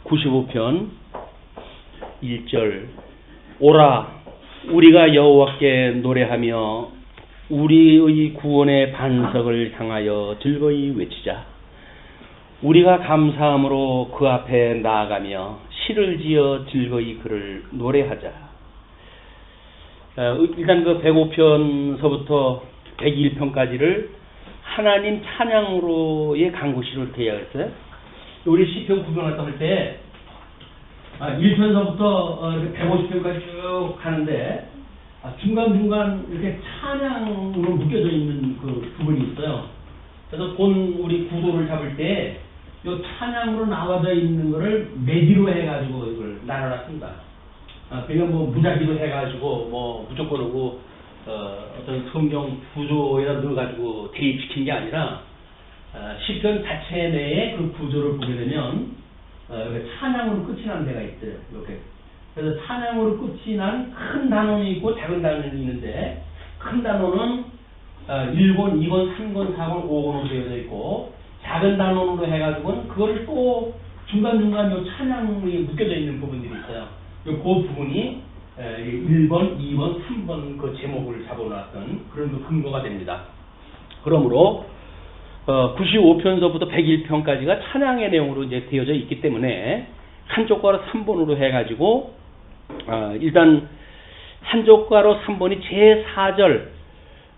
95편 1절 오라 우리가 여호와께 노래하며 우리의 구원의 반석을 향하여 즐거이 외치자. 우리가 감사함으로 그 앞에 나아가며 시를 지어 즐거이 그를 노래하자. 일단 그 105편서부터 101편까지를 하나님 찬양으로의 간구시로 이렇게 이야기했어요. 우리 시편 구경했다 할 때 1편서부터 150편까지 쭉 가는데 중간중간 이렇게 찬양으로 묶여져 있는 그 부분이 있어요. 그래서 본 우리 구도를 잡을 때 이 찬양으로 나와져 있는 거를 매기로 해가지고 이걸 나눠놨습니다. 그냥 뭐 무작위로 해가지고 뭐 무조건으로 어떤 성경 구조에다 넣어가지고 대입시킨 게 아니라 시편 자체 내에 그 구조를 보게 되면 찬양으로 끝이 나는 데가 있어요. 이렇게. 그래서 찬양으로 끝이 난 큰 단원이 있고 작은 단원이 있는데 큰 단원은 1권, 2권, 3권, 4권, 5권으로 되어져 있고 작은 단원으로 해가지고는 그거를 또 중간중간 요 찬양이 묶여져 있는 부분들이 있어요. 그 부분이 1번, 2번, 3번 그 제목을 잡아놨던 그런 그 근거가 됩니다. 그러므로 95편서부터 101편까지가 찬양의 내용으로 이제 되어져 있기 때문에 한쪽가로 3번으로 해가지고 일단 한쪽가로 3번이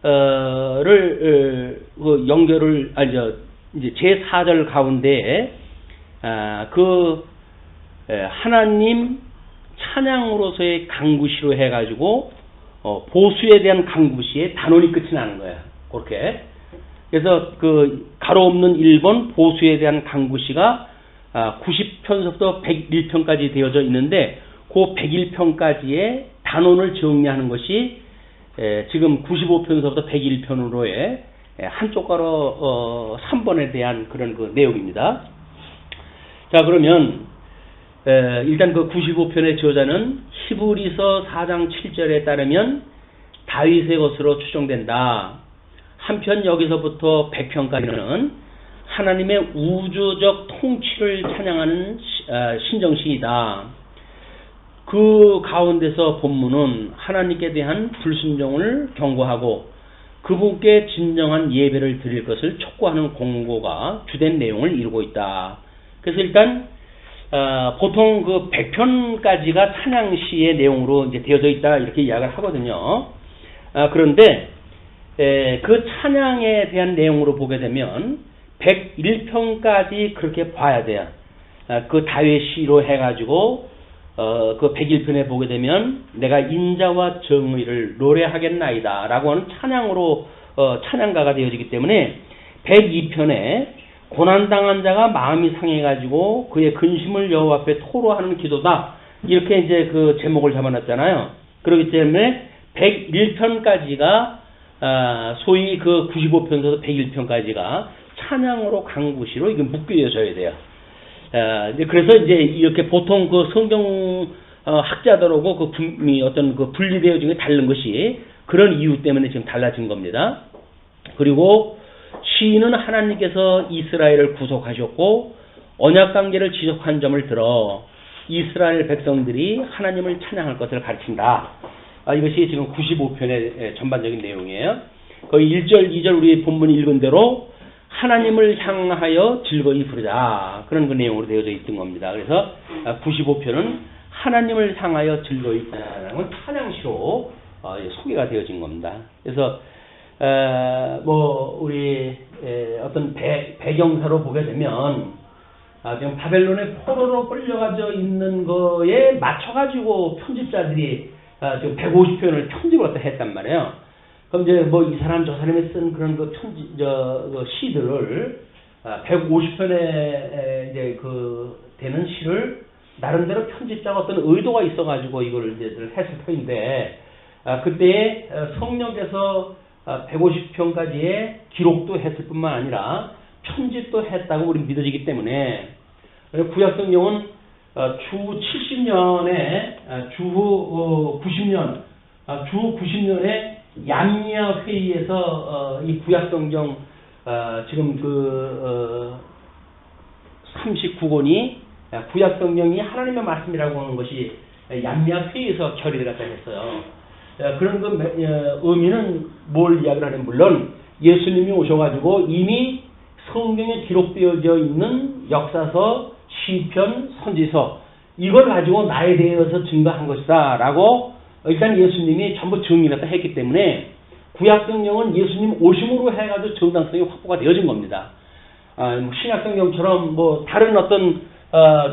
제4절을 연결을 이제 제4절 가운데 하나님 찬양으로서의 간구시로 해가지고 보수에 대한 간구시에 단원이 끝이 나는 거예요. 그렇게. 그래서 그 가로 없는 1번 보수에 대한 간구시가 90편서부터 101편까지 되어져 있는데 그 101편까지의 단원을 정리하는 것이 지금 95편서부터 101편으로의 한쪽 가로 3번에 대한 그런 그 내용입니다. 자, 그러면 일단 그 95편의 저자는 히브리서 4장 7절에 따르면 다윗의 것으로 추정된다. 한편 여기서부터 100편까지는 하나님의 우주적 통치를 찬양하는 신정시이다. 그 가운데서 본문은 하나님께 대한 불순종을 경고하고 그분께 진정한 예배를 드릴 것을 촉구하는 공고가 주된 내용을 이루고 있다. 그래서 일단 보통 그 100편까지가 찬양시의 내용으로 이제 되어져 있다 이렇게 이야기를 하거든요. 그런데 그 찬양에 대한 내용으로 보게 되면 101편까지 그렇게 봐야 돼요. 그 다윗시로 해가지고 그 101편에 보게 되면 내가 인자와 정의를 노래하겠나이다 라고 하는 찬양으로 찬양가가 되어지기 때문에 102편에 고난당한 자가 마음이 상해가지고 그의 근심을 여호와 앞에 토로하는 기도다 이렇게 이제 그 제목을 잡아놨잖아요. 그렇기 때문에 101편까지가 소위 그 95편에서 101편까지가 찬양으로 간구시로 이게 묶여져야 돼요. 그래서 이제 이렇게 보통 그 성경 학자들하고 그 어떤 그 분리되어진 게 다른 것이 그런 이유 때문에 지금 달라진 겁니다. 그리고 시인은 하나님께서 이스라엘을 구속하셨고 언약 관계를 지속한 점을 들어 이스라엘 백성들이 하나님을 찬양할 것을 가르친다. 이것이 지금 95편의 전반적인 내용이에요. 거의 1절, 2절 우리 본문이 읽은 대로 하나님을 향하여 즐거이 부르자. 그런 그 내용으로 되어져 있던 겁니다. 그래서 95편은 하나님을 향하여 즐거이 부르자는 찬양시로 소개가 되어진 겁니다. 그래서 우리 어떤 배경사로 보게 되면 지금 바벨론의 포로로 끌려가져 있는 거에 맞춰가지고 편집자들이 지금 150편을 편집을 갖다 했단 말이에요. 그럼 이제 이 사람 저 사람이 쓴 그런 그 시들을 150편에 이제 되는 시를 나름대로 편집자가 어떤 의도가 있어가지고 이걸 이제 했을 터인데 그때 성령께서 150편까지의 기록도 했을 뿐만 아니라 편집도 했다고 우리 믿어지기 때문에 구약성경은 주 70년에 주후 90년에 양미아 회의에서 이 구약성경 지금 39권이 구약 성경이 하나님의 말씀이라고 하는 것이 얀미한 회의에서 결의를 갖다 했어요. 그런 그 의미는 뭘 이야기를 하냐면, 물론 예수님이 오셔가지고 이미 성경에 기록되어져 있는 역사서, 시편, 선지서 이걸 가지고 나에 대해서 증거한 것이다 라고 일단 예수님이 전부 정리를 갖다 했기 때문에 구약 성경은 예수님 오심으로 해가지고 정당성이 확보가 되어진 겁니다. 신약 성경처럼 뭐 다른 어떤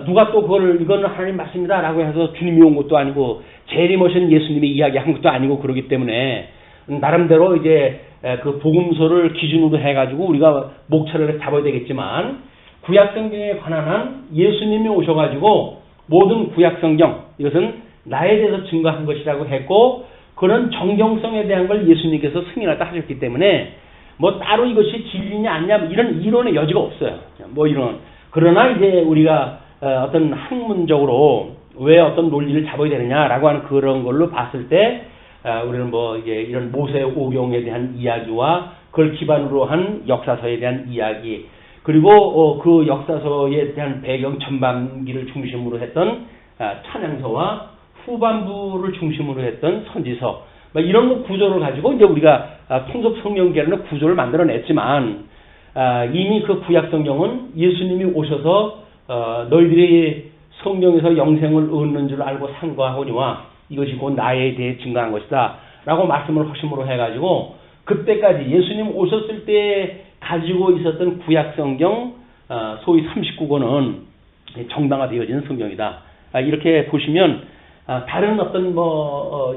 누가 또 그걸 이거는 하나님 말씀이다 라고 해서 주님이 온 것도 아니고 재림오신 예수님이 이야기한 것도 아니고 그러기 때문에 나름대로 이제 그 복음서를 기준으로 해가지고 우리가 목차를 잡아야 되겠지만, 구약 성경에 관한 한 예수님이 오셔가지고 모든 구약 성경 이것은 나에 대해서 증거한 것이라고 했고, 그런 정경성에 대한 걸 예수님께서 승인하다 하셨기 때문에 뭐 따로 이것이 진리냐 아니냐 이런 이론의 여지가 없어요. 뭐 이런. 그러나 이제 우리가 어떤 학문적으로 왜 어떤 논리를 잡아야 되느냐라고 하는 그런 걸로 봤을 때 우리는 뭐 이제 이런 모세 오경에 대한 이야기와 그걸 기반으로 한 역사서에 대한 이야기, 그리고 그 역사서에 대한 배경 전반기를 중심으로 했던 찬양서와 후반부를 중심으로 했던 선지서, 이런 거 구조를 가지고 이제 우리가 통섭 성경계라는 구조를 만들어냈지만, 이미 그 구약 성경은 예수님이 오셔서 너희들이 성경에서 영생을 얻는 줄 알고 상고하거니와 이것이 곧 나에 대해 증거한 것이다 라고 말씀을 허심으로 해가지고, 그때까지 예수님 오셨을 때 가지고 있었던 구약 성경 소위 39권은 정당화되어진 성경이다. 이렇게 보시면 다른 어떤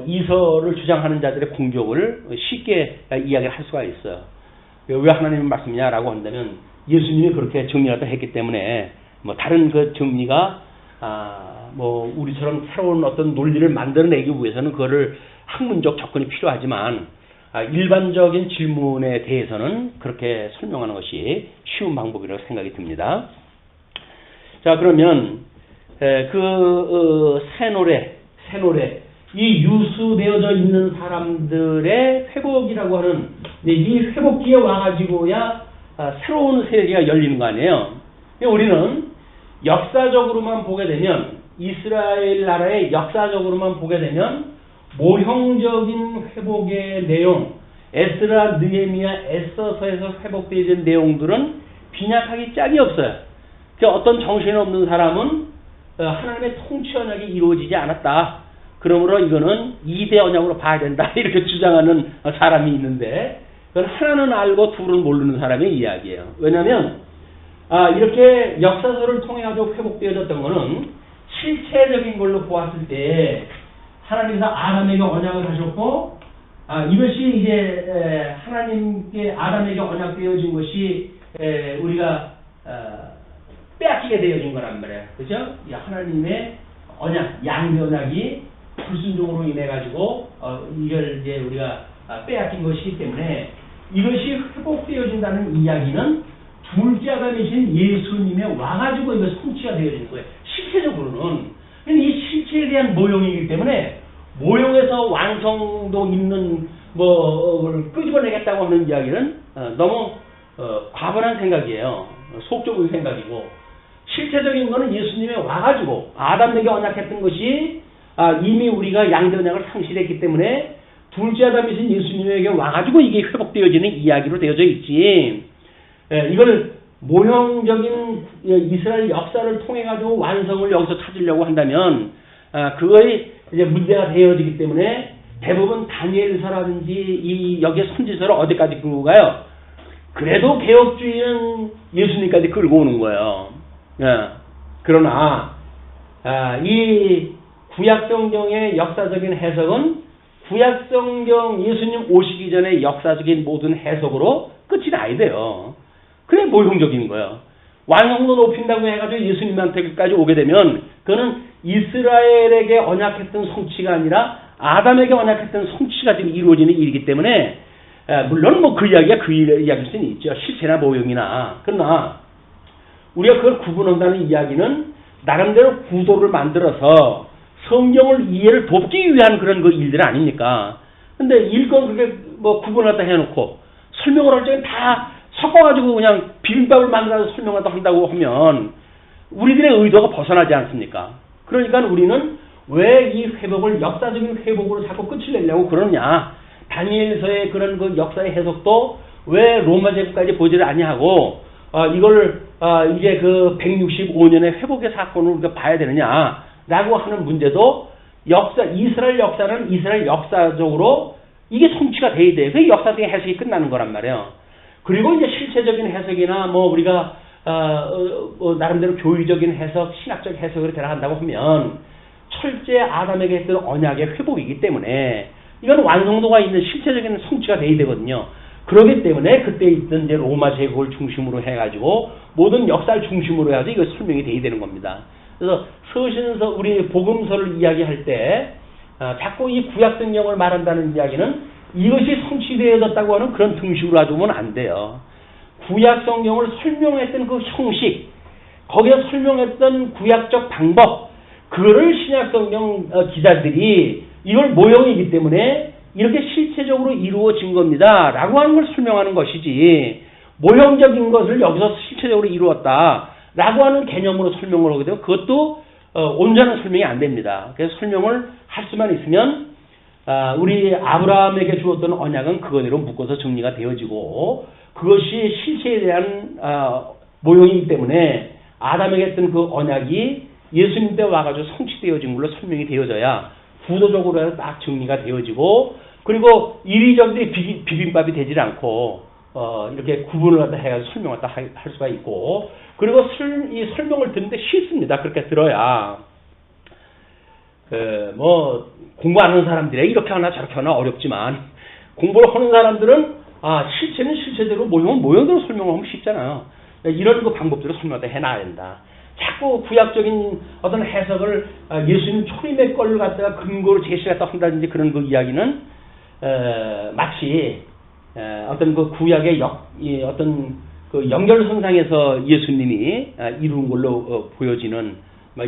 이설을 주장하는 자들의 공격을 쉽게 이야기를 할 수가 있어요. 왜 하나님의 말씀이냐라고 한다면 예수님이 그렇게 정리하다 했기 때문에 다른 그 정리가 우리처럼 새로운 어떤 논리를 만들어내기 위해서는 그거를 학문적 접근이 필요하지만, 일반적인 질문에 대해서는 그렇게 설명하는 것이 쉬운 방법이라고 생각이 듭니다. 자, 그러면 새 노래 이 유수되어져 있는 사람들의 회복이라고 하는 이 회복기에 와가지고야 새로운 세계가 열리는 거 아니에요. 우리는 역사적으로만 보게 되면, 이스라엘 나라의 역사적으로만 보게 되면 모형적인 회복의 내용, 에스라, 느헤미야, 에스더서에서 회복되어진 내용들은 빈약하기 짝이 없어요. 어떤 정신없는 사람은 하나님의 통치 언약이 이루어지지 않았다, 그러므로 이거는 2대 언약으로 봐야 된다 이렇게 주장하는 사람이 있는데, 그건 하나는 알고 둘은 모르는 사람의 이야기예요. 왜냐하면 이렇게 역사서를 통해 가지고 회복되어졌던 것은 실체적인 걸로 보았을 때 하나님께서 아담에게 언약을 하셨고, 이것이 이제 하나님께 아담에게 언약되어진 것이 우리가 빼앗기게 되어진 거란 말이에요. 그죠? 하나님의 언약, 양대 언약이 불순종으로 인해 가지고 이걸 이제 우리가 빼앗긴 것이기 때문에 이것이 회복되어진다는 이야기는 둘째 아담이신 예수님의 와가지고 이거 성취가 되어지는 거예요. 실체적으로는. 이 실체에 대한 모형이기 때문에 모형에서 완성도 있는 걸 끄집어내겠다고 하는 이야기는 너무 과분한 생각이에요. 속 좁은 생각이고, 실체적인 거는 예수님이 와가지고 아담에게 언약했던 것이 이미 우리가 양대 언약을 상실했기 때문에 둘째 아담이신 예수님에게 와가지고 이게 회복되어지는 이야기로 되어져 있지, 이걸 모형적인 이스라엘 역사를 통해 가지고 완성을 여기서 찾으려고 한다면 그거의 이제 문제가 되어지기 때문에 대부분 다니엘서라든지 이 여기에 선지서를 어디까지 끌고 가요? 그래도 개혁주의는 예수님까지 끌고 오는 거예요. 그러나 이 구약성경의 역사적인 해석은 구약성경 예수님 오시기 전에 역사적인 모든 해석으로 끝이 나야 돼요. 그게 모형적인 거예요. 완성도 높인다고 해가지고 예수님한테까지 오게 되면 그거는 이스라엘에게 언약했던 성취가 아니라 아담에게 언약했던 성취가 지금 이루어지는 일이기 때문에 물론 그 이야기가 그 이야기일 수는 있죠. 실체나 모형이나. 그러나 우리가 그걸 구분한다는 이야기는 나름대로 구도를 만들어서 성경을 이해를 돕기 위한 그런 그 일들 아닙니까? 근데 일건 그렇게 구분하다 해놓고 설명을 할 적엔 다 섞어가지고 그냥 비빔밥을 만들어서 설명을 한다고 하면 우리들의 의도가 벗어나지 않습니까? 그러니까 우리는 왜 이 회복을 역사적인 회복으로 자꾸 끝을 내려고 그러냐? 다니엘서의 그런 그 역사의 해석도 왜 로마 제국까지 보지를 아니하고 이걸 이제 그 165년의 회복의 사건을 우리가 봐야 되느냐라고 하는 문제도 이스라엘 역사는 이스라엘 역사적으로 이게 성취가 돼야 돼. 그게 역사적인 해석이 끝나는 거란 말이에요. 그리고 이제 실체적인 해석이나 뭐 우리가 나름대로 교리적인 해석, 신학적 해석을 들어간다고 하면 철저히 아담에게 했던 언약의 회복이기 때문에 이건 완성도가 있는 실체적인 성취가 돼야 되거든요. 그렇기 때문에 그때 있던 이제 로마 제국을 중심으로 해가지고 모든 역사를 중심으로 해가지고 이거 설명이 돼야 되는 겁니다. 그래서 서신서 우리 복음서를 이야기할 때 자꾸 이 구약 성경을 말한다는 이야기는 이것이 성취되어졌다고 하는 그런 등식으로 가지고는 안 돼요. 구약 성경을 설명했던 그 형식, 거기에 설명했던 구약적 방법, 그거를 신약 성경 기자들이 이걸 모형이기 때문에 이렇게 실체적으로 이루어진 겁니다 라고 하는 걸 설명하는 것이지, 모형적인 것을 여기서 실체적으로 이루었다 라고 하는 개념으로 설명을 하게 되면 그것도 온전한 설명이 안 됩니다. 그래서 설명을 할 수만 있으면 우리 아브라함에게 주었던 언약은 그거대로 묶어서 정리가 되어지고, 그것이 실체에 대한 모형이기 때문에 아담에게 했던 그 언약이 예수님 때 와가지고 성취되어진 걸로 설명이 되어져야 구도적으로 해서 딱 정리가 되어지고, 그리고 이리저리 비빔밥이 되질 않고 이렇게 구분을 갖다 해가지고 설명을 갖다 할 수가 있고, 그리고 이 설명을 듣는데 쉽습니다. 그렇게 들어야 뭐 공부하는 사람들이 이렇게 하나 저렇게 하나 어렵지만, 공부를 하는 사람들은 실체는 실체대로 모형은 모형대로 설명하면 쉽잖아요. 이런 그 방법대로 설명을 해놔야 된다. 자꾸 구약적인 어떤 해석을 예수님 초림의 걸 갖다가 근거로 제시했다 한다든지 그런 그 이야기는 마치 어떤 그 구약의 어떤 그 연결선상에서 예수님이 이룬 걸로 보여지는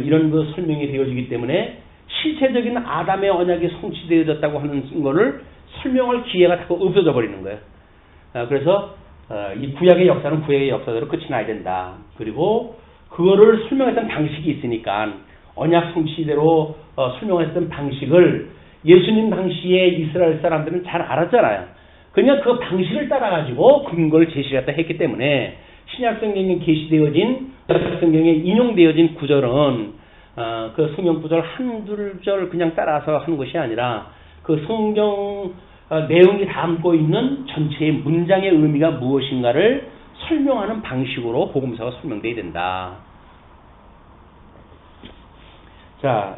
이런 그 설명이 되어지기 때문에 실체적인 아담의 언약이 성취되어졌다고 하는 거를 설명할 기회가 자꾸 없어져 버리는 거예요. 그래서 이 구약의 역사는 구약의 역사대로 끝이 나야 된다. 그리고 그거를 설명했던 방식이 있으니까 언약 성취대로 설명했던 방식을 예수님 당시에 이스라엘 사람들은 잘 알았잖아요. 그냥 그 방식을 따라가지고 근거를 제시했다 했기 때문에 신약 성경에 게시되어진, 성경에 인용되어진 구절은 그 성경 구절 한두 절 그냥 따라서 하는 것이 아니라 그 성경 내용이 담고 있는 전체의 문장의 의미가 무엇인가를 설명하는 방식으로 복음서가 설명되어야 된다. 자,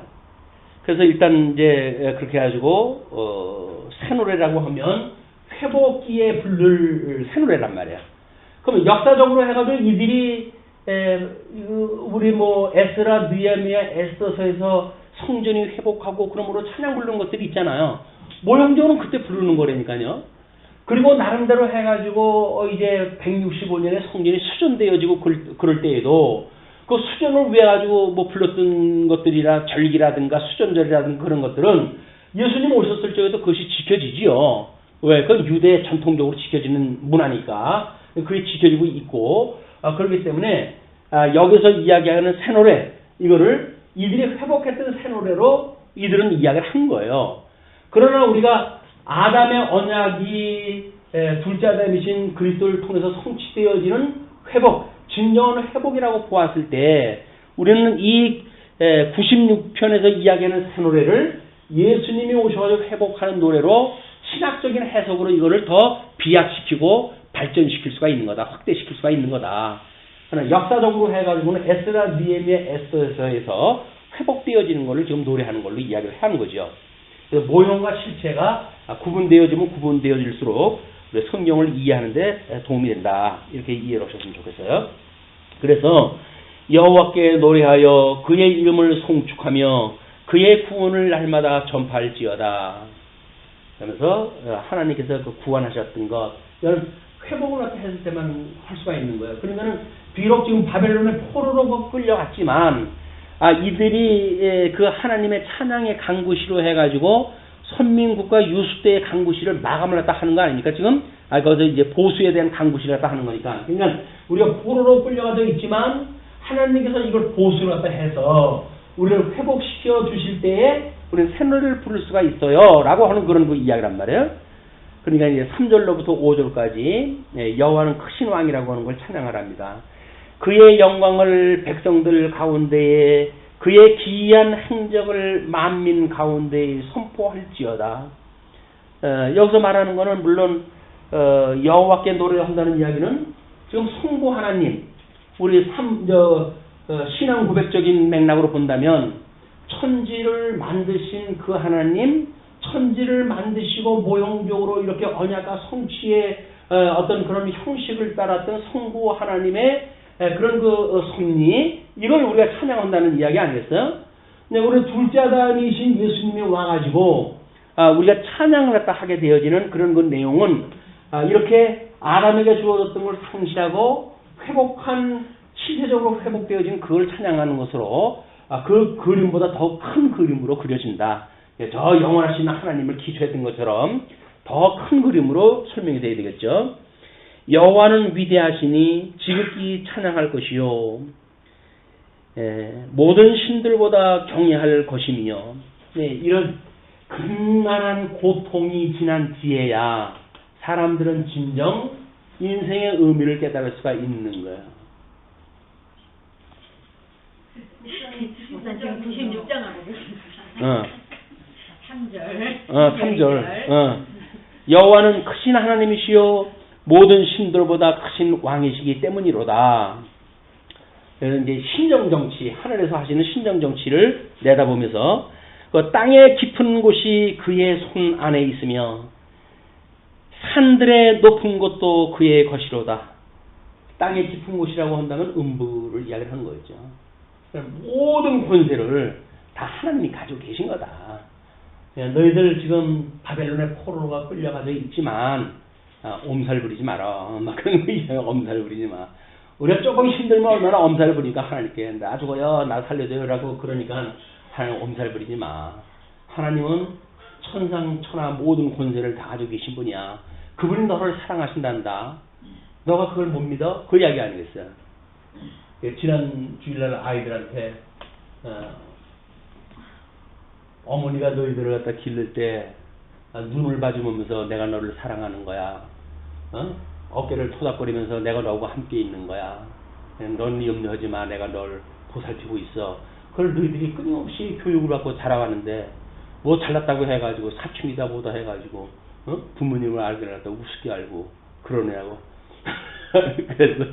그래서 일단 이제 그렇게 해가지고 새 노래라고 하면 회복기에 부를 새 노래란 말이야. 그럼 역사적으로 해가지고 이들이 우리 뭐 에스라, 느헤미야, 에스더서에서 성전이 회복하고 그러므로 찬양 부르는 것들이 있잖아요. 모형적으로는 그때 부르는 거라니까요. 그리고 나름대로 해가지고 이제 165년에 성전이 수전되어지고 그럴 때에도 그 수전을 위해 가지고 뭐 불렀던 것들이라 절기라든가 수전절이라든가 그런 것들은 예수님 오셨을 적에도 그것이 지켜지지요. 왜? 그건 유대 전통적으로 지켜지는 문화니까 그게 지켜지고 있고, 그렇기 때문에 여기서 이야기하는 새 노래, 이거를 이들이 회복했던 새 노래로 이들은 이야기를 한 거예요. 그러나 우리가 아담의 언약이 둘째 아담이신 그리스도를 통해서 성취되어지는 회복, 진정한 회복이라고 보았을 때 우리는 이 96편에서 이야기하는 새 노래를 예수님이 오셔서 회복하는 노래로 신학적인 해석으로 이거를 더 비약시키고 발전시킬 수가 있는 거다. 확대시킬 수가 있는 거다. 그러나 역사적으로 해가지고는 에스라, 느헤미야, 에스더서에서 회복되어지는 것을 지금 노래하는 걸로 이야기를 하는 거죠. 그래서 모형과 실체가 구분되어지면 구분되어질수록 성경을 이해하는 데 도움이 된다. 이렇게 이해를 하셨으면 좋겠어요. 그래서 여호와께 노래하여 그의 이름을 송축하며 그의 구원을 날마다 전파할지어다. 그러면서 하나님께서 그 구원하셨던 것, 이런 회복을 했을 때만 할 수가 있는 거예요. 그러면은 비록 지금 바벨론의 포로로 끌려갔지만 이들이 그 하나님의 찬양의 강구시로 해가지고 선민국가 유수대의 강구시를 마감을 했다 하는 거 아닙니까? 지금 거기서 이제 보수에 대한 강구시를 했다 하는 거니까. 그러니까 우리가 포로로 끌려가져 있지만 하나님께서 이걸 보수를 갖다 해서 우리를 회복시켜 주실 때에 우리는 새노래를 부를 수가 있어요 라고 하는 그런 그 이야기란 말이에요. 그러니까 이제 3절로부터 5절까지 여호와는 크신 왕이라고 하는 걸 찬양하랍니다. 그의 영광을 백성들 가운데에 그의 기이한 행적을 만민 가운데에 선포할지어다. 여기서 말하는 거는 물론 여호와께 노래한다는 이야기는 지금 성부 하나님, 우리 신앙 고백적인 맥락으로 본다면 천지를 만드신 그 하나님, 천지를 만드시고 모형적으로 이렇게 언약과 성취의 어떤 그런 형식을 따랐던 성부 하나님의 그런 그 섭리, 이걸 우리가 찬양한다는 이야기 아니겠어요? 근데 우리 둘째 아담이신 예수님이 와가지고 우리가 찬양을 갖다 하게 되어지는 그런 그 내용은 이렇게 아담에게 주어졌던 걸 상실하고 회복한, 실제적으로 회복되어진 그걸 찬양하는 것으로 그 그림보다 더 큰 그림으로 그려진다. 저 영원하신 하나님을 기초했던 것처럼 더 큰 그림으로 설명이 되어야 되겠죠. 여호와는 위대하시니 지극히 찬양할 것이요 모든 신들보다 경외할 것이며, 이런 극만한 고통이 지난 뒤에야 사람들은 진정 인생의 의미를 깨달을 수가 있는 거예요. 난 지금 96장 하고 계십니다. 3절. 여호와는 크신 하나님이시요 모든 신들보다 크신 왕이시기 때문이로다. 이제 신정정치, 하늘에서 하시는 신정정치를 내다보면서 그 땅의 깊은 곳이 그의 손 안에 있으며 산들의 높은 곳도 그의 것이로다. 땅의 깊은 곳이라고 한다면 음부를 이야기를 하는 거죠. 모든 권세를 다 하나님이 가지고 계신 거다. 너희들 지금 바벨론의 포로가 끌려가서 있지만 엄살 부리지 마라. 막 그런 거 있어요. 엄살 부리지 마. 우리가 조금 힘들면 얼마나 엄살 부리니까 하나님께 나 죽어요, 나 살려줘요 라고 그러니까 하나님 엄살 부리지 마. 하나님은 천상 천하 모든 권세를 다 가지고 계신 분이야. 그분이 너를 사랑하신단다. 너가 그걸 못 믿어? 그 이야기 아니겠어요? 지난 주일날 아이들한테 어머니가 너희들을 갖다 기를 때 눈을 마주보면서 내가 너를 사랑하는 거야. 어깨를 토닥거리면서 내가 너하고 함께 있는 거야. 넌 염려하지 마. 내가 널 보살피고 있어. 그걸 너희들이 끊임없이 교육을 받고 자라가는데 뭐 잘났다고 해가지고 사춘이다 보다 해가지고 부모님을 알게 갖다 우습게 알고 그러냐고. 그래서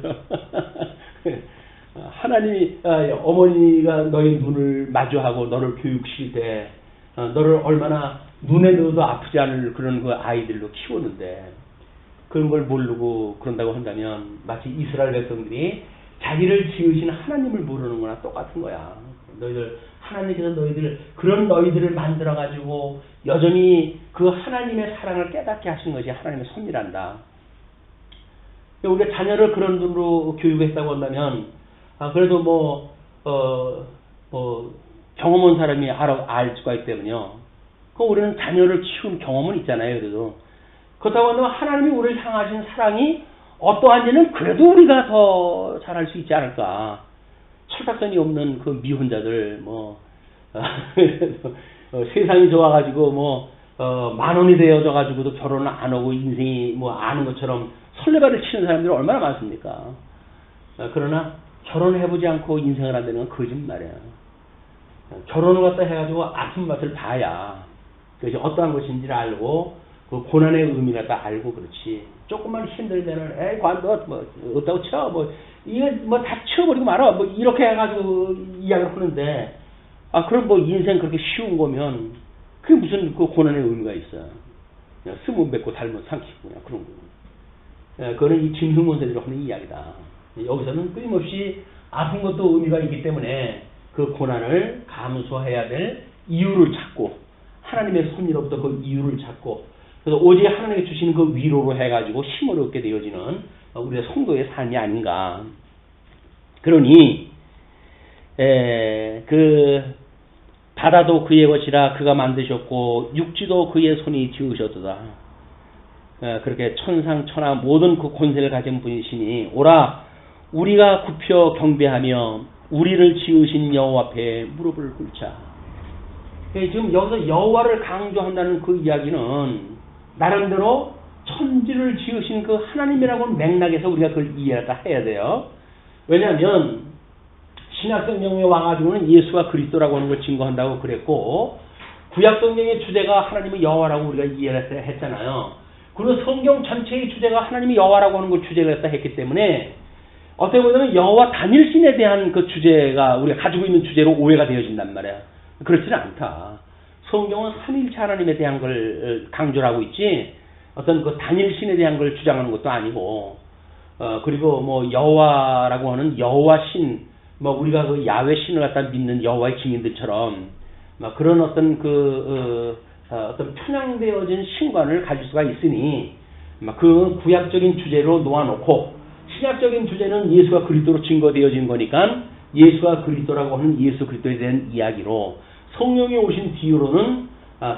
하나님이 어머니가 너의 눈을 마주하고 너를 교육시킬 때 너를 얼마나 눈에 넣어도 아프지 않을 그런 그 아이들로 키우는데 그런 걸 모르고 그런다고 한다면 마치 이스라엘 백성들이 자기를 지으신 하나님을 모르는 거나 똑같은 거야. 너희들 하나님께서 그런 너희들을 만들어 가지고 여전히 그 하나님의 사랑을 깨닫게 하신 것이 하나님의 섭리란다. 우리가 자녀를 그런 눈으로 교육했다고 한다면 그래도 경험 온 사람이 알 수가 있기 때문에요. 우리는 자녀를 키운 경험은 있잖아요. 그래도 그렇다고 한다면 하나님이 우리를 향하신 사랑이 어떠한지는 그래도 우리가 더 잘할 수 있지 않을까. 철딱선이 없는 그 미혼자들 세상이 좋아가지고 만 원이 되어져 가지고도 결혼을 안 하고 인생이 아는 것처럼 설레발을 치는 사람들이 얼마나 많습니까? 그러나 결혼해보지 않고 인생을 한다는 건 거짓말이야. 결혼을 갖다 해가지고 아픈 맛을 봐야 그것이 어떠한 것인지를 알고 그 고난의 의미를 갖다 알고 그렇지. 조금만 힘들면은 에이 관둬 어따고 쳐 이거 다 치워버리고 말아 이렇게 해가지고 이야기를 하는데 그럼 인생 그렇게 쉬운 거면 그게 무슨 그 고난의 의미가 있어. 그냥 스무 맺고 달면 삼키고 그냥 그런 거. 그거는 이 진흥원세대로 하는 이야기다. 여기서는 끊임없이 아픈 것도 의미가 있기 때문에 그 고난을 감수해야 될 이유를 찾고 하나님의 섭리로부터 그 이유를 찾고 그래서 오직 하나님께 주시는 그 위로로 해가지고 힘을 얻게 되어지는 우리의 성도의 삶이 아닌가. 그러니 그 바다도 그의 것이라 그가 만드셨고 육지도 그의 손이 지으셨도다. 그렇게 천상 천하 모든 그 권세를 가진 분이시니 오라 우리가 굽혀 경배하며 우리를 지으신 여호와 앞에 무릎을 꿇자. 지금 여기서 여호와를 강조한다는 그 이야기는 나름대로 천지를 지으신 그 하나님이라고 하는 맥락에서 우리가 그걸 이해가 해야 돼요. 왜냐하면 신약성경에 와가지고는 예수가 그리스도라고 하는 걸 증거한다고 그랬고, 구약성경의 주제가 하나님의 여호와라고 우리가 이해를 했잖아요. 그리고 성경 전체의 주제가 하나님이 여호와라고 하는 걸 주제를 했기 때문에 어떻게 보면 여호와 단일신에 대한 그 주제가 우리가 가지고 있는 주제로 오해가 되어진단 말이야. 그렇지는 않다. 성경은 삼위일체 하나님에 대한 걸 강조를 하고 있지 어떤 그 단일신에 대한 걸 주장하는 것도 아니고, 그리고 뭐 여호와라고 하는 여호와 신, 뭐 우리가 그 야훼 신을 갖다 믿는 여호와의 증인들처럼 그런 어떤 어떤 편향되어진 신관을 가질 수가 있으니 그 구약적인 주제로 놓아놓고 신약적인 주제는 예수가 그리스도로 증거되어진 거니까 예수가 그리스도라고 하는 예수 그리스도에 대한 이야기로, 성령이 오신 뒤로는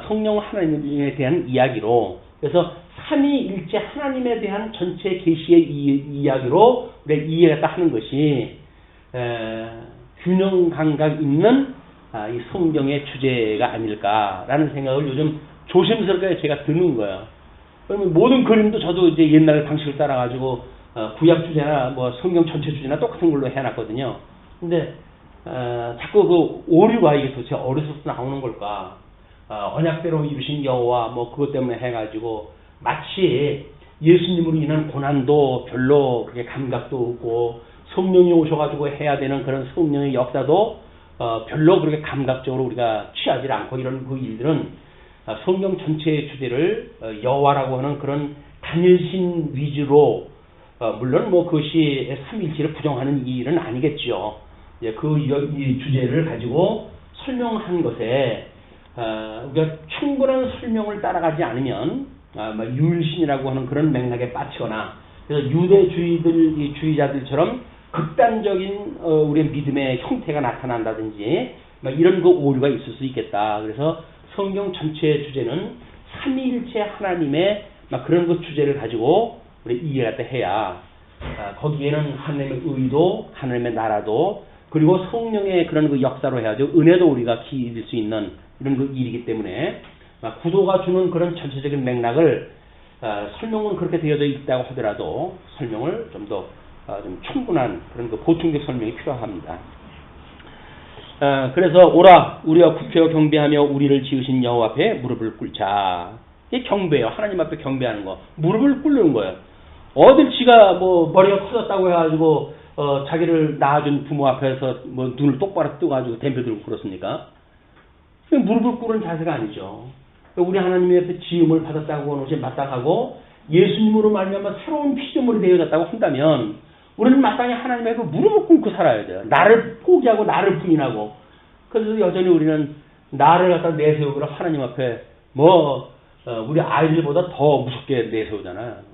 성령 하나님에 대한 이야기로, 그래서 삼위일체 하나님에 대한 전체 계시의 이야기로 우리가 이해가 하는 것이 균형 감각 있는 이 성경의 주제가 아닐까라는 생각을 요즘 조심스럽게 제가 드는 거예요. 그러면 모든 그림도 저도 이제 옛날 방식을 따라가지고 구약 주제나 뭐 성경 전체 주제나 똑같은 걸로 해놨거든요. 근데 자꾸 그 오류가 이게 도대체 어디서 나오는 걸까? 언약대로 이루신 여호와 뭐 그것 때문에 해가지고 마치 예수님으로 인한 고난도 별로 그렇게 감각도 없고 성령이 오셔가지고 해야 되는 그런 성령의 역사도 별로 그렇게 감각적으로 우리가 취하지 않고 이런 그 일들은 성경 전체의 주제를 여호와라고 하는 그런 단일신 위주로, 물론 뭐 그것이 삼일체를 부정하는 이 일은 아니겠죠. 이 주제를 가지고 설명한 것에 우리가 충분한 설명을 따라가지 않으면 유일신이라고 하는 그런 맥락에 빠지거나, 그래서 유대주의자들처럼 극단적인 우리의 믿음의 형태가 나타난다든지 이런 그 오류가 있을 수 있겠다. 그래서 성경 전체의 주제는 삼위일체 하나님의 그런 그 주제를 가지고 우리 이해가 해야 거기에는 하나님의 의도, 하나님의 나라도, 그리고 성령의 그런 그 역사로 해야죠. 은혜도 우리가 기릴 수 있는 이런 그 일이기 때문에 구도가 주는 그런 전체적인 맥락을 설명은 그렇게 되어져 있다고 하더라도 설명을 좀 더 좀 충분한 그런 그 보충적 설명이 필요합니다. 그래서 오라 우리가 굽혀 경배하며 우리를 지으신 여호와 앞에 무릎을 꿇자. 이게 경배예요. 하나님 앞에 경배하는 거. 무릎을 꿇는 거예요. 어딜 지가 뭐 머리가 커졌다고 해가지고 자기를 낳아준 부모 앞에서 뭐 눈을 똑바로 뜨가지고 댐벼 들고 그렇습니까? 무릎을 꿇은 자세가 아니죠. 우리 하나님 앞에 지음을 받았다고 하는 것이 마땅하고 예수님으로 말미암아 새로운 피조물이 되어졌다고 한다면 우리는 마땅히 하나님 앞에 무릎을 꿇고 살아야 돼요. 나를 포기하고 나를 부인하고. 그래서 여전히 우리는 나를 갖다 내세우기로 하나님 앞에 우리 아이들보다 더 무섭게 내세우잖아요.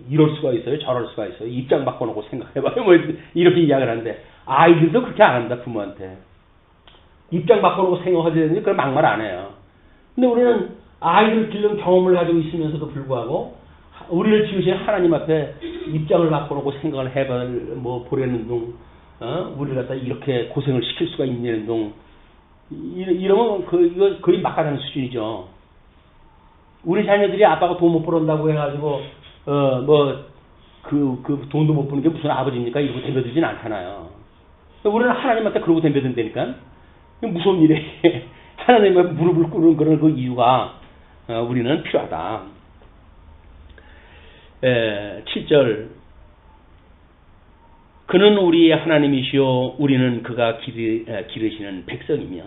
이럴 수가 있어요. 저럴 수가 있어요. 입장 바꿔놓고 생각해봐요. 이렇게 이야기를 하는데 아이들도 그렇게 안 합니다. 부모한테. 입장 바꿔놓고 생각하지 되는지 그걸 막말 안 해요. 근데 우리는 아이들 길른 경험을 가지고 있으면서도 불구하고 우리를 지으신 하나님 앞에 입장을 바꿔놓고 생각을 보려는 둥, 우리를 갖다 이렇게 고생을 시킬 수가 있는 둥, 이러면 이거 거의 막가는 수준이죠. 우리 자녀들이 아빠가 돈 못 벌었다고 해가지고, 돈도 못 버는 게 무슨 아버지입니까? 이러고 덤벼들진 않잖아요. 우리는 하나님한테 그러고 덤벼든다니까? 무서운 일이에요. 하나님 앞에 무릎을 꿇는 그런 그 이유가, 우리는 필요하다. 7절 그는 우리의 하나님이시요 우리는 그가 기르시는 백성이며,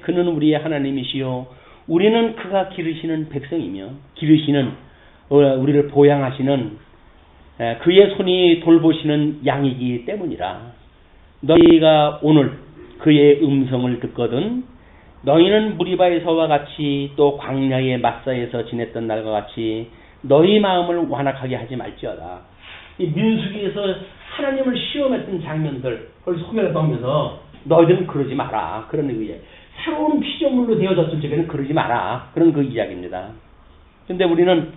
그는 우리의 하나님이시요 우리는 그가 기르시는 백성이며, 기르시는 우리를 보양하시는 그의 손이 돌보시는 양이기 때문이라. 너희가 오늘 그의 음성을 듣거든 너희는 무리바에서와 같이 또 광야의 마사에서 지냈던 날과 같이 너희 마음을 완악하게 하지 말지어다. 이 민수기에서 하나님을 시험했던 장면들 그걸 소개하면서 너희들은 그러지 마라. 그런 의미에 새로운 피조물로 되어졌을 적에는 그러지 마라. 그런 그 이야기입니다. 근데 우리는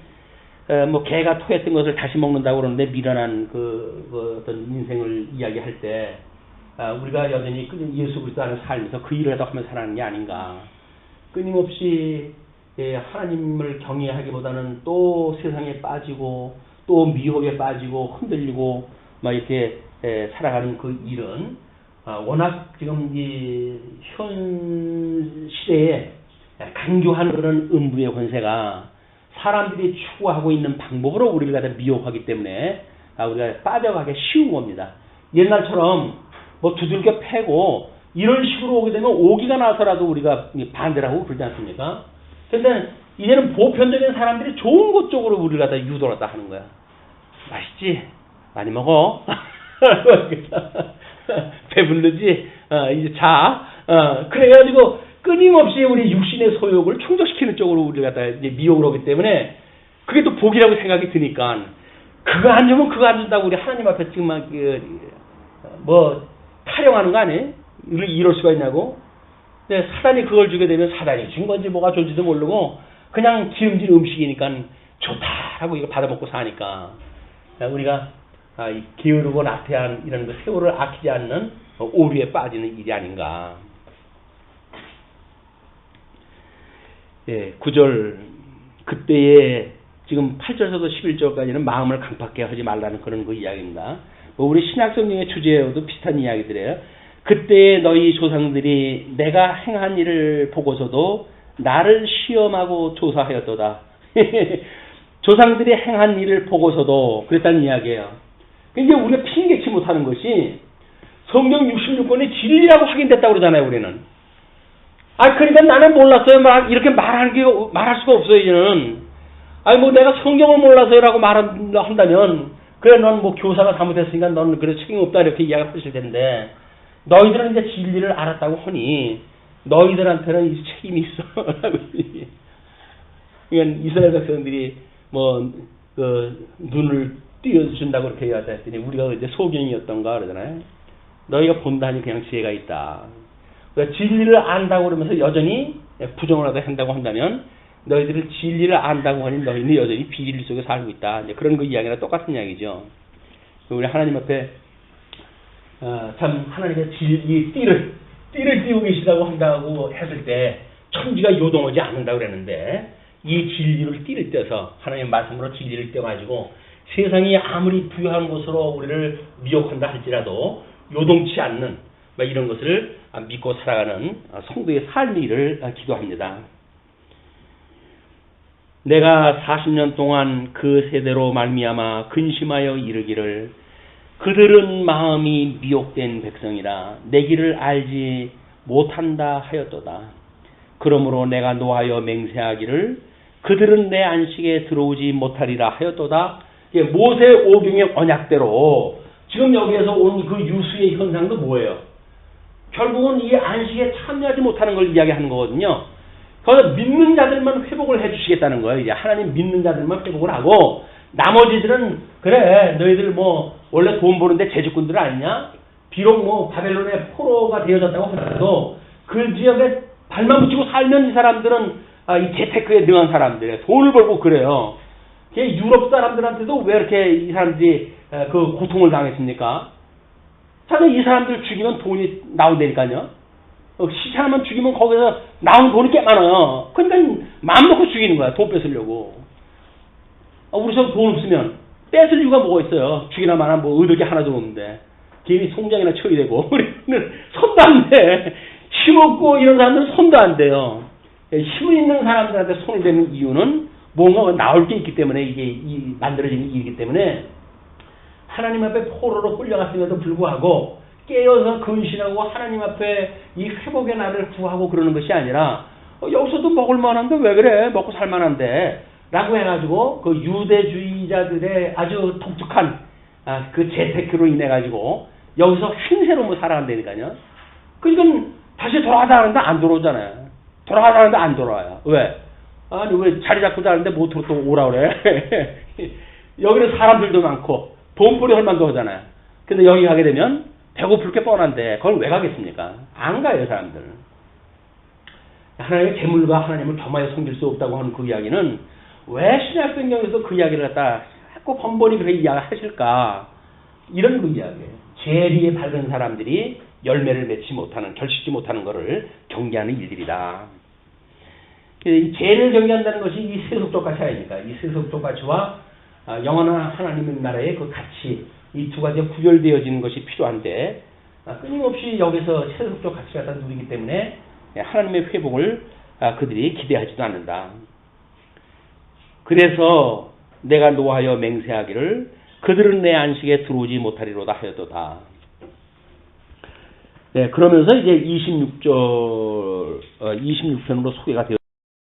뭐 개가 토했던 것을 다시 먹는다고 그러는데 미련한 그 어떤 인생을 이야기할 때 우리가 여전히 예수 그리스도 안에 살면서 그 일을 하면 살아가는 게 아닌가. 끊임없이 하나님을 경외하기보다는 또 세상에 빠지고 또 미혹에 빠지고 흔들리고 막 이렇게 살아가는 그 일은 워낙 지금 이 현 시대에 강조한 그런 음부의 권세가 사람들이 추구하고 있는 방법으로 우리를 갖다 미혹하기 때문에 우리가 빠져가기 쉬운 겁니다. 옛날처럼 뭐 두들겨 패고 이런 식으로 오게 되면 오기가 나서라도 우리가 반대를 하고 그러지 않습니까? 그런데 이제는 보편적인 사람들이 좋은 것 쪽으로 우리를 갖다 유도를 갖다 하는 거야. 맛있지? 많이 먹어. 배부르지? 이제 자. 그래가지고 끊임없이 우리 육신의 소욕을 충족시키는 쪽으로 우리를 갖다 이제 미혹을 하기 때문에 그게 또 복이라고 생각이 드니까 그거 안 주면 그거 안 준다고 우리 하나님 앞에 지금 막 뭐 타령하는 거 아니에요? 이럴 수가 있냐고? 근데 사단이 그걸 주게 되면 사단이 준 건지 뭐가 좋은지도 모르고 그냥 기름진 음식이니까 좋다라고 이거 받아먹고 사니까 우리가 게으르고 나태한 이런 거 세월을 아끼지 않는 오류에 빠지는 일이 아닌가. 예, 9절 그때에 지금 8절에서도 11절까지는 마음을 강팍하게 하지 말라는 그런 그 이야기입니다. 뭐 우리 신약성경의 주제와도 비슷한 이야기들이에요. 그때 너희 조상들이 내가 행한 일을 보고서도 나를 시험하고 조사하였도다. 조상들이 행한 일을 보고서도 그랬다는 이야기예요. 근데 우리가 핑계치 못하는 것이 성경 66권이 진리라고 확인됐다고 그러잖아요, 우리는. 그러니까 나는 몰랐어요. 이렇게 말할 수가 없어요, 이제는. 뭐 내가 성경을 몰라서요라고 말한다면, 그래, 넌 뭐 교사가 잘못했으니까 너는 그래 책임 없다, 이렇게 이야기하실 텐데, 너희들은 이제 진리를 알았다고 하니, 너희들한테는 이 책임이 있어. 그러니까 이스라엘 백성들이 눈을 띄워준다고 그렇게 이야기했더니, 우리가 이제 소경이었던가 그러잖아요. 너희가 본다니 그냥 지혜가 있다. 그러니까 진리를 안다고 그러면서 여전히 부정을 하다 한다고 한다면 너희들은 진리를 안다고 하니 너희는 여전히 비진리 속에 살고 있다. 이제 그런 그 이야기랑 똑같은 이야기죠. 우리 하나님 앞에 참 하나님의 이 띠를 띄우고 계시다고 한다고 했을 때 천지가 요동하지 않는다고 그랬는데 이 진리를 띠를 떼서 하나님의 말씀으로 진리를 떼가지고 세상이 아무리 부유한 곳으로 우리를 미혹한다 할지라도 요동치 않는 이런 것을 믿고 살아가는 성도의 삶이를 기도합니다. 내가 40년 동안 그 세대로 말미암아 근심하여 이르기를 그들은 마음이 미혹된 백성이라 내 길을 알지 못한다 하였도다. 그러므로 내가 노하여 맹세하기를 그들은 내 안식에 들어오지 못하리라 하였도다. 모세 오경의 언약대로 지금 여기에서 온 그 유수의 현상도 뭐예요? 결국은 이 안식에 참여하지 못하는 걸 이야기하는 거거든요. 그래서 믿는 자들만 회복을 해주시겠다는 거예요. 이제 하나님 믿는 자들만 회복을 하고 나머지들은 그래 너희들 원래 돈 버는데 제주꾼들 아니냐? 비록 바벨론의 포로가 되어졌다고 하더라도 그 지역에 발만 붙이고 살면 이 사람들은 이 재테크에 능한 사람들이에요. 돈을 벌고 그래요. 유럽 사람들한테도 왜 이렇게 이 사람들이 그 고통을 당했습니까? 자꾸 이 사람들 죽이면 돈이 나온다니까요. 시체 하나만 죽이면 거기서 나온 돈이 꽤 많아요. 그러니까 마음 놓고 죽이는 거야. 돈 뺏으려고. 우리 저 돈 없으면 뺏을 이유가 뭐가 있어요. 죽이나 마나 얻을 게 하나도 없는데. 괜히 송장이나 쳐야 되고. 우리는 손도 안 돼. 힘없고 이런 사람들은 손도 안 돼요. 힘 있는 사람들한테 손을 대는 이유는 뭔가 나올 게 있기 때문에 이게 만들어지는 일이기 때문에 하나님 앞에 포로로 끌려갔음에도 불구하고 깨어서 근신하고 하나님 앞에 이 회복의 날을 구하고 그러는 것이 아니라 여기서도 먹을 만한데 왜 그래? 먹고 살 만한데 라고 해가지고 그 유대주의자들의 아주 독특한 그 재테크로 인해 가지고 여기서 흰새로 살아간다니까요. 그러니까 다시 돌아가다 하는데 안 돌아오잖아요. 돌아가다 하는데 안 돌아와요. 왜? 아니 왜 자리 잡고 자는데 못으로 또 오라 그래? 여기는 사람들도 많고 돈벌이 할 만도 하잖아요. 근데 여기 가게 되면 배고플 게 뻔한데 그걸 왜 가겠습니까? 안 가요 사람들. 하나님의 재물과 하나님을 겸하여 섬길 수 없다고 하는 그 이야기는 왜 신약성경에서 그 이야기를 갖다 자꾸 번번이 그렇게 이야기하실까? 이런 그 이야기예요. 죄리에 밝은 사람들이 열매를 맺지 못하는, 결실지 못하는 것을 경계하는 일들이다. 이 죄를 경계한다는 것이 이 세속적 가치 아닙니까? 이 세속적 가치와 영원한 하나님의 나라의 그 가치, 이 두 가지가 구별되어지는 것이 필요한데, 끊임없이 여기서 세속적 가치가 다 누리기 때문에 하나님의 회복을 그들이 기대하지도 않는다. 그래서 내가 노하여 맹세하기를 그들은 내 안식에 들어오지 못하리로다 하여도다. 네, 그러면서 이제 26편으로 소개가 되어